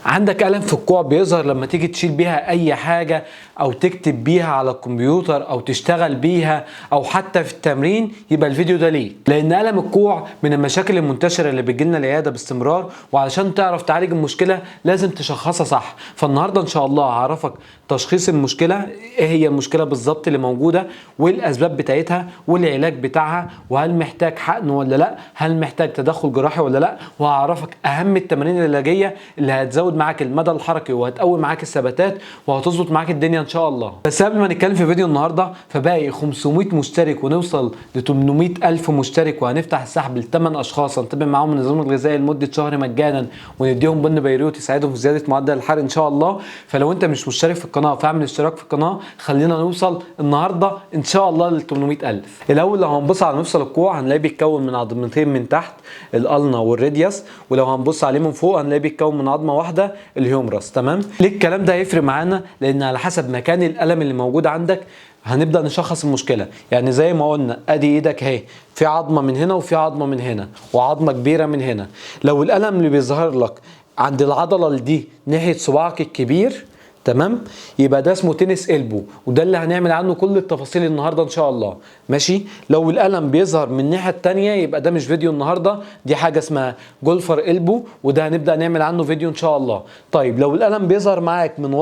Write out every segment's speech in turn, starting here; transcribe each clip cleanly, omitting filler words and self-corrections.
عندك ألم في الكوع بيظهر لما تيجي تشيل بيها أي حاجة أو تكتب بيها على الكمبيوتر أو تشتغل بيها أو حتى في التمرين، يبقى الفيديو ده ليه. لأن ألم الكوع من المشاكل المنتشرة اللي بتجيلنا العيادة باستمرار، وعلشان تعرف تعالج المشكلة لازم تشخصها صح. فالنهاردة إن شاء الله هعرفك تشخيص المشكلة، إيه هي المشكلة بالظبط اللي موجودة والأسباب بتاعتها والعلاج بتاعها، وهل محتاج حقن ولا لأ، هل محتاج تدخل جراحي ولا لأ، وهعرفك أهم التمارين العلاجية اللي هتزود معاك المدى الحركي وهتقوي معاك الثباتات وهتظبط معاك الدنيا ان شاء الله. بس قبل ما نتكلم في فيديو النهارده، فباقي 500 مشترك ونوصل ل 800 الف مشترك، وهنفتح السحب ل 8 اشخاص هنتبع معاهم النظام الغذائي لمده شهر مجانا، ونديهم بن بيروت يساعدهم في زياده معدل الحرق ان شاء الله. فلو انت مش مشترك في القناه فاعمل اشتراك في القناه، خلينا نوصل النهارده ان شاء الله ل 800 الف. الاول لو هنبص على مفصل الكوع هنلاقيه بيتكون من عظمتين من تحت، الالنا والراديوس، ولو هنبص عليه من فوق هنلاقيه بيتكون من عظمه واحده الهيومرس. تمام؟ ليه الكلام ده هيفرق معانا؟ لان على حسب مكان الالم اللي موجود عندك هنبدا نشخص المشكله. يعني زي ما قلنا ادي ايدك اهي، في عظمه من هنا وفي عظمه من هنا وعظمه كبيره من هنا. لو الالم اللي بيظهر لك عند العضله دي ناحيه صباعك الكبير، تمام، يبقى ده اسمه تنس إلبو، وده اللي هنعمل عنه كل التفاصيل النهارده ان شاء الله. ماشي؟ لو الالم بيظهر من الناحيه الثانيه يبقى ده مش فيديو النهارده، دي حاجه اسمها جولفر إلبو، وده هنبدا نعمل عنه فيديو ان شاء الله. طيب لو الالم بيظهر معاك من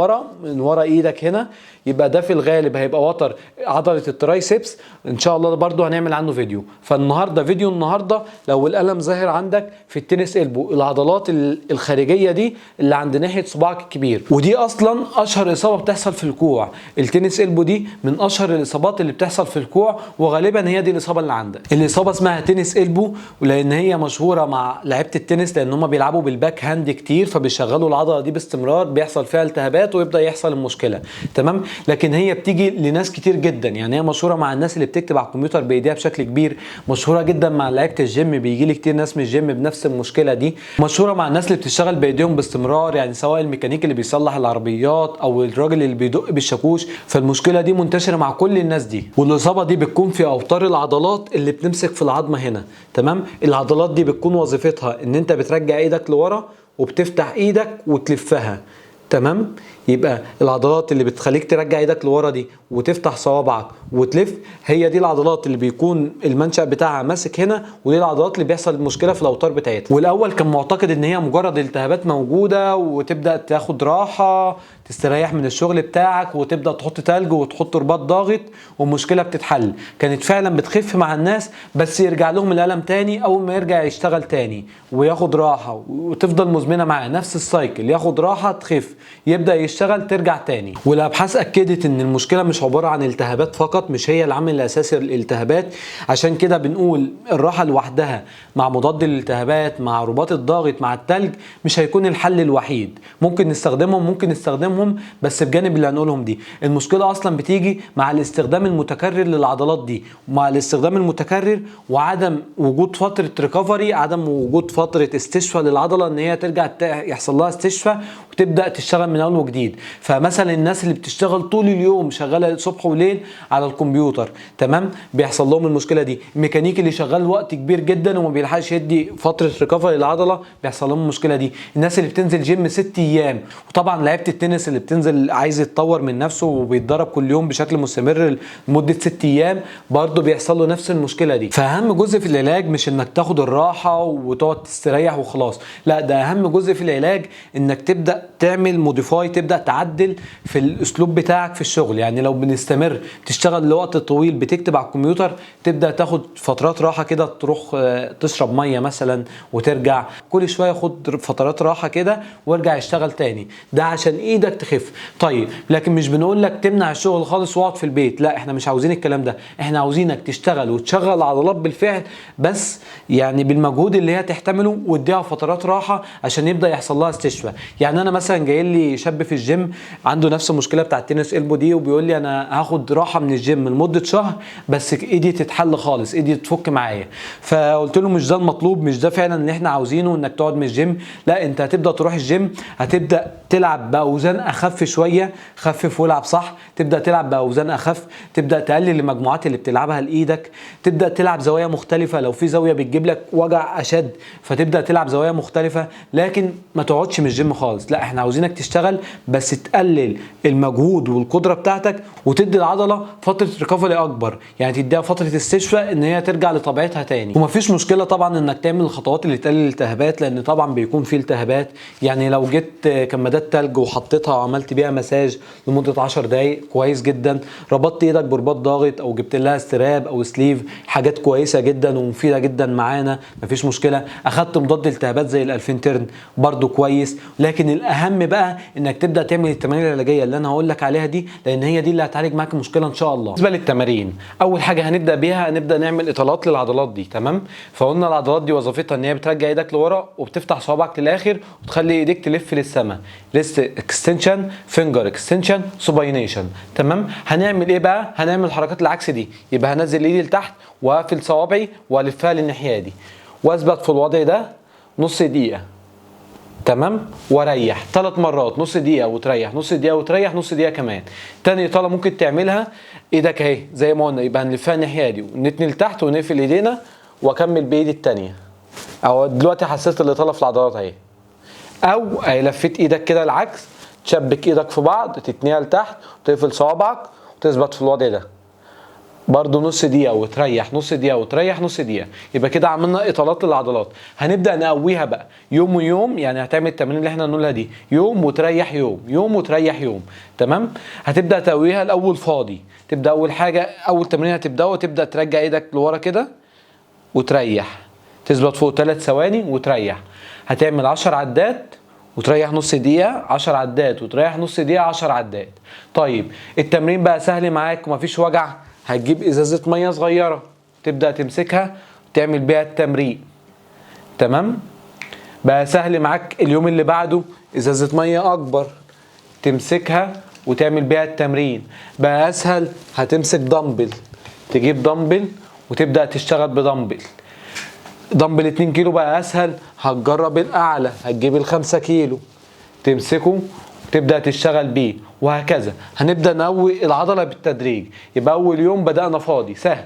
ورا ايدك هنا، يبقى ده في الغالب هيبقى وتر عضله الترايسبس، ان شاء الله برده هنعمل عنه فيديو. فالنهارده فيديو النهارده لو الالم ظاهر عندك في التنس إلبو، العضلات الخارجيه دي اللي عند ناحيه صباعك الكبير، ودي اصلا اشهر اصابه بتحصل في الكوع. التنس إلبو دي من اشهر الاصابات اللي بتحصل في الكوع، وغالبا هي دي الاصابه اللي عندك. الاصابه اسمها تنس إلبو ولان هي مشهوره مع لعيبه التنس، لان هم بيلعبوا بالباك هاند كتير، فبيشغلوا العضله دي باستمرار، بيحصل فيها التهابات ويبدا يحصل المشكله. تمام؟ لكن هي بتيجي لناس كتير جدا، يعني هي مشهوره مع الناس اللي بتكتب على الكمبيوتر بايديها بشكل كبير، مشهوره جدا مع لعيبه الجيم، بيجي لي كتير ناس من الجيم بنفس المشكله دي، مشهوره مع الناس اللي بتشتغل بايديهم باستمرار، يعني سواء الميكانيكي اللي بيصلح العربيات او الراجل اللي بيدق بالشاكوش. فالمشكله دي منتشره مع كل الناس دي، والاصابه دي بتكون في اوتار العضلات اللي بتمسك في العظمه هنا. تمام؟ العضلات دي بتكون وظيفتها ان انت بترجع ايدك لورا وبتفتح ايدك وتلفها. تمام؟ يبقى العضلات اللي بتخليك ترجع ايدك لورا دي وتفتح صوابعك وتلف، هي دي العضلات اللي بيكون المنشأ بتاعها ماسك هنا، ودي العضلات اللي بيحصل المشكله في الاوتار بتاعتها. والاول كان معتقد ان هي مجرد التهابات موجوده، وتبدا تاخد راحه تستريح من الشغل بتاعك وتبدا تحط تلج وتحط رباط ضاغط والمشكله بتتحل. كانت فعلا بتخف مع الناس، بس يرجع لهم الالم تاني اول ما يرجع يشتغل تاني وياخد راحه، وتفضل مزمنه معاه نفس السايكل، ياخد راحه تخف يبدا يشتغل ترجع تاني. والابحاث اكدت ان المشكله مش عباره عن التهابات فقط، مش هي العامل الاساسي للالتهابات. عشان كده بنقول الراحه لوحدها مع مضاد للالتهابات مع رباط الضاغط مع التلج مش هيكون الحل الوحيد. ممكن نستخدمهم بس بجانب اللي هنقولهم دي. المشكله اصلا بتيجي مع الاستخدام المتكرر للعضلات دي، ومع الاستخدام المتكرر وعدم وجود فتره ريكفري، عدم وجود فتره استشفاء للعضله ان هي ترجع يحصل لها استشفاء وتبدا تشتغل من اول وجديد. فمثلا الناس اللي بتشتغل طول اليوم شغاله صبح وليل على الكمبيوتر، تمام، بيحصل لهم المشكله دي. الميكانيكي اللي شغال وقت كبير جدا وما بيلحقش يدي فتره ريكفري للعضله بيحصل لهم المشكله دي. الناس اللي بتنزل جيم 6 ايام، وطبعا لعيبه التنس اللي بتنزل عايز يتطور من نفسه وبيتدرب كل يوم بشكل مستمر لمده 6 ايام برضه بيحصل له نفس المشكله دي. فاهم جزء في العلاج مش انك تاخد الراحه وتقعد تستريح وخلاص، لا، ده اهم جزء في العلاج انك تبدا تعمل موديفاي، تبدا تعدل في الاسلوب بتاعك في الشغل. يعني لو بنستمر تشتغل لوقت طويل بتكتب على الكمبيوتر، تبدا تاخد فترات راحه كده، تروح تشرب ميه مثلا وترجع كل شويه، خد فترات راحه كده وارجع اشتغل تاني، ده عشان ايدك تخف. طيب لكن مش بنقول لك تمنع الشغل خالص واقعد في البيت، لا، احنا مش عاوزين الكلام ده، احنا عاوزينك تشتغل وتشغل العضلات بالفعل، بس يعني بالمجهود اللي هي تحتمله، واديها فترات راحه عشان يبدا يحصل لها استشفاء. يعني انا مثلا جاي لي شاب في الجيم عنده نفس المشكله بتاعه التنس إلبو دي، وبيقول لي انا هاخد راحه من الجيم لمده شهر بس ايدي تتحل خالص، ايدي تفك معايا. فقلت له مش ده المطلوب، مش ده فعلا اللي احنا عاوزينه انك تقعد من الجيم، لا، انت هتبدا تروح الجيم، هتبدا تلعب باوزان اخف شويه، خفف والعب صح، تبدا تلعب باوزان اخف، تبدا تقلل المجموعات اللي بتلعبها لايدك، تبدا تلعب زوايا مختلفه، لو في زاويه بتجيب لك وجع اشد فتبدا تلعب زوايا مختلفه، لكن ما تقعدش من الجيم خالص، لا، احنا عاوزينك تشتغل بس تقلل المجهود والقدره بتاعتك، وتدي العضله فتره ريكفري اكبر، يعني تديها فتره استشفاء ان هي ترجع لطبيعتها تاني. ومفيش مشكله طبعا انك تعمل الخطوات اللي تقلل الالتهابات، لان طبعا بيكون في التهابات. يعني لو جبت كمادات تلج وحطيتها وعملت بيها مساج لمده 10 دقائق كويس جدا، ربطت ايدك برباط ضاغط او جبت لها استراب او سليف، حاجات كويسه جدا ومفيده جدا معانا، مفيش مشكله. اخدت مضاد التهابات زي الالفنترن برده كويس. لكن الاهم بقى انك تبدا تعمل التمارين العلاجيه اللي انا هقول لك عليها دي، لان هي دي اللي هتعالج معاك المشكله ان شاء الله. بالنسبه للتمارين، اول حاجه هنبدا بيها نبدا نعمل اطالات للعضلات دي، تمام؟ فقلنا العضلات دي وظيفتها ان هي بترجع ايدك لورا وبتفتح صوابعك للاخر وتخلي ايديك تلف للسماء، ريست اكستنشن، فينجر اكستنشن، سوباينيشن، تمام؟ هنعمل ايه بقى؟ هنعمل الحركات العكس دي، يبقى هنزل ايدي لتحت واقفل صوابعي والفها للناحيه دي واثبت في الوضع ده نص دقيقه، تمام؟ واريح 3 مرات، نص دقيقه وتريح، نص دقيقه وتريح، نص دقيقه كمان. تاني اطاله ممكن تعملها ايدك اهي زي ما قلنا، يبقى هنلفها الناحيه دي ونتني لتحت ونقفل ايدينا واكمل بايدي التانيه. او دلوقتي حسيت الاطاله في العضلات اهي. او لفيت ايدك كده العكس، تشبك ايدك في بعض، تتنيها لتحت وتقفل صوابعك وتثبت في الوضع ده برضو نص دقيقة وتريح، نص دقيقة وتريح، نص دقيقة. يبقى كده عملنا اطالات للعضلات. هنبدأ نقويها بقى يوم ويوم، يعني هتعمل التمارين اللي احنا هنقولها دي يوم وتريح يوم، يوم وتريح يوم، تمام؟ هتبدأ تقويها الاول فاضي. تبدأ اول حاجة، اول تمرين هتبدأه تبدأ ترجع ايدك لورا كده وتريح، تثبت فوق 3 ثواني وتريح. هتعمل 10 عدات وتريح نص دقيقة، 10 عدات وتريح نص دقيقة، 10 عدات. طيب التمرين بقى سهل معاك ومفيش وجع. هتجيب ازازة مية صغيرة تبدأ تمسكها وتعمل بيها التمرين، تمام؟ بقى سهل معاك اليوم اللي بعده ازازة مية اكبر تمسكها وتعمل بيها التمرين. بقى اسهل، هتمسك دمبل، تجيب دمبل وتبدأ تشتغل بدمبل. دمبل 2 كيلو بقى اسهل، هتجرب الاعلى، هتجيب ال5 كيلو تمسكه وتبدأ تشتغل بيه، وهكذا. هنبدأ نقوي العضلة بالتدريج. يبقى أول يوم بدأنا فاضي سهل،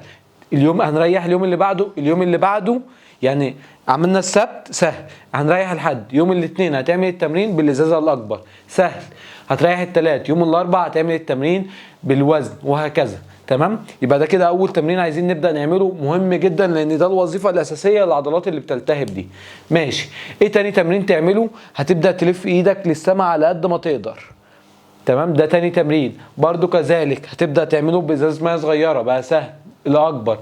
اليوم هنريح اليوم اللي بعده، اليوم اللي بعده يعني عملنا السبت سهل، هنريح الحد، يوم الاثنين هتعمل التمرين بالإزازة الأكبر سهل، هتريح الثلاث، يوم الأربع هتعمل التمرين بالوزن، وهكذا، تمام؟ يبقى ده كده اول تمرين عايزين نبدا نعمله، مهم جدا لان ده الوظيفه الاساسيه للعضلات اللي بتلتهب دي. ماشي، ايه تاني تمرين تعمله؟ هتبدا تلف ايدك للسماء على قد ما تقدر، تمام؟ ده تاني تمرين برضو كذلك، هتبدا تعمله بازازه ميه صغيره بقى سهل، الاكبر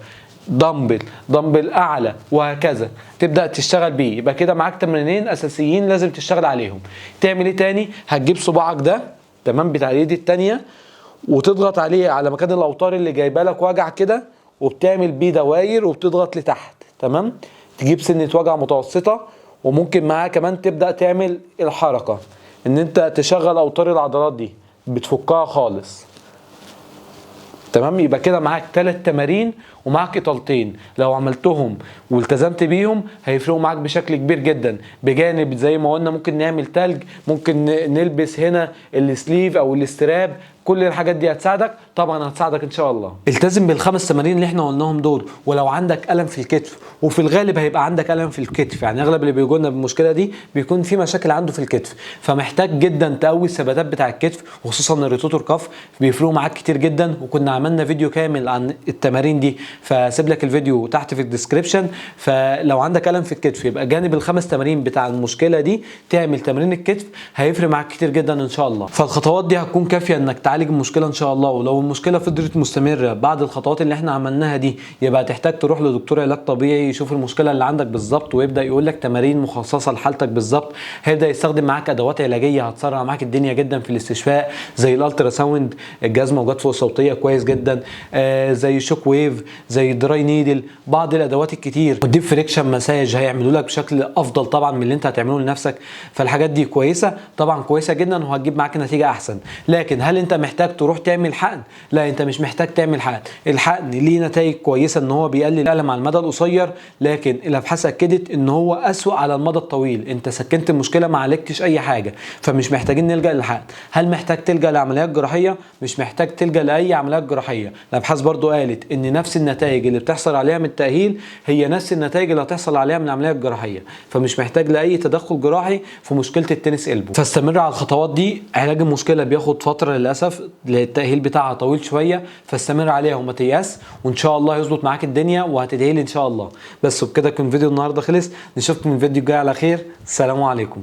دمبل اعلى، وهكذا تبدا تشتغل بيه. يبقى كده معاك تمرينين اساسيين لازم تشتغل عليهم. تعمل ايه تاني؟ هتجيب صباعك ده، تمام، بتاع الايد التانيه، وتضغط عليه على مكان الاوتار اللي جايبه لك وجع كده، وبتعمل بيه دواير وبتضغط لتحت، تمام؟ تجيب سنه وجع متوسطه، وممكن معاها كمان تبدا تعمل الحركه ان انت تشغل اوتار العضلات دي، بتفكها خالص، تمام؟ يبقى كده معاك 3 تمارين ومعاك اطالتين، لو عملتهم والتزمت بيهم هيفرقوا معاك بشكل كبير جدا. بجانب زي ما قلنا ممكن نعمل تلج، ممكن نلبس هنا السليف او الاستراب، كل الحاجات دي هتساعدك، طبعا هتساعدك ان شاء الله. التزم بال5 تمارين اللي احنا قلناهم دول. ولو عندك الم في الكتف، وفي الغالب هيبقى عندك الم في الكتف، يعني اغلب اللي بيجوا لنا بالمشكله دي بيكون في مشاكل عنده في الكتف، فمحتاج جدا تقوي الثباتات بتاع الكتف، وخصوصا الروتيتور كاف بيفرقوا معاك كتير جدا. وكنا عملنا فيديو كامل عن التمارين دي، فسيب لك الفيديو تحت في الديسكريبشن. فلو عندك الم في الكتف يبقى جانب ال5 تمارين بتاع المشكله دي تعمل تمرين الكتف، هيفرق معاك كتير جدا ان شاء الله. فالخطوات دي هتكون كافيه انك تعالج المشكله ان شاء الله. ولو المشكله فضلت مستمره بعد الخطوات اللي احنا عملناها دي، يبقى تحتاج تروح لدكتور علاج طبيعي يشوف المشكله اللي عندك بالظبط، ويبدا يقول لك تمارين مخصصه لحالتك بالظبط. هيبدا يستخدم معاك ادوات علاجيه هتسرع معاك الدنيا جدا في الاستشفاء، زي الالترا ساوند، الجهاز موجات فوق صوتيه كويس جدا، زي شوك ويف، زي دراي نيدل، بعض الادوات الكتير، والديب فريكشن مساج هيعملوا لك بشكل افضل طبعا من اللي انت هتعمله لنفسك. فالحاجات دي كويسه طبعا، كويسه جدا، وهتجيب معاك نتيجه احسن. لكن هل انت محتاج تروح تعمل حقن. لا، انت مش محتاج تعمل حقن. الحقن ليه نتائج كويسه ان هو بيقلل الالم على المدى القصير، لكن الابحاث اكدت ان هو اسوأ على المدى الطويل. انت سكنت المشكله، ما عالجتش اي حاجه، فمش محتاجين نلجا للحقن. هل محتاج تلجا لعمليات جراحيه؟ مش محتاج تلجا لاي عمليات جراحيه. الابحاث برضو قالت ان نفس النتائج اللي بتحصل عليها من التاهيل هي نفس النتائج اللي هتحصل عليها من العمليه الجراحيه، فمش محتاج لاي تدخل جراحي في مشكله التنس البو. فاستمر على الخطوات دي. علاج المشكله بياخد فتره للاسف، التاهيل بتاعها طويل شويه، فاستمر عليها وما تيأس، وان شاء الله يظبط معاك الدنيا وهتدعي لي ان شاء الله. بس وبكده يكون فيديو النهارده خلص. نشوفكم في الفيديو الجاي على خير. السلام عليكم.